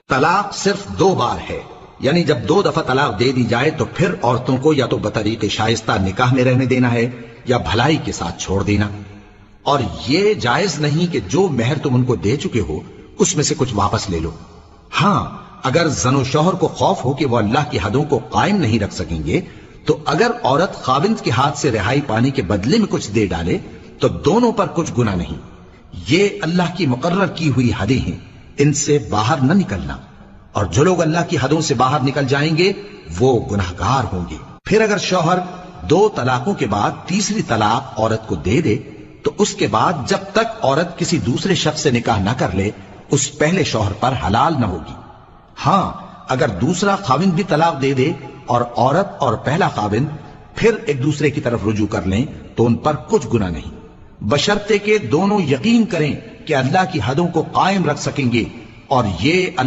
طلاق صرف 2 بار ہے، یعنی جب 2 دفعہ طلاق دے دی جائے تو پھر عورتوں کو یا تو بطریق شائستہ نکاح میں رہنے دینا ہے یا بھلائی کے ساتھ چھوڑ دینا، اور یہ جائز نہیں کہ جو مہر تم ان کو دے چکے ہو اس میں سے کچھ واپس لے لو۔ ہاں اگر زن و شوہر کو خوف ہو کہ وہ اللہ کی حدوں کو قائم نہیں رکھ سکیں گے تو اگر عورت خاوند کے ہاتھ سے رہائی پانے کے بدلے میں کچھ دے ڈالے تو دونوں پر کچھ گناہ نہیں۔ یہ اللہ کی مقرر کی ہوئی حدیں ہیں، ان سے باہر نہ نکلنا، اور جو لوگ اللہ کی حدوں سے باہر نکل جائیں گے وہ گناہگار ہوں گے۔ پھر اگر شوہر 2 طلاقوں کے بعد تیسری طلاق عورت کو دے دے تو اس کے بعد جب تک عورت کسی دوسرے شخص سے نکاح نہ کر لے اس پہلے شوہر پر حلال نہ ہوگی۔ ہاں اگر دوسرا خاوند بھی طلاق دے دے اور عورت اور پہلا خاوند پھر ایک دوسرے کی طرف رجوع کر لیں تو ان پر کچھ گناہ نہیں، بشرطے کہ دونوں یقین کریں کہ اللہ کی حدوں کو قائم رکھ سکیں گے، اور یہ اللہ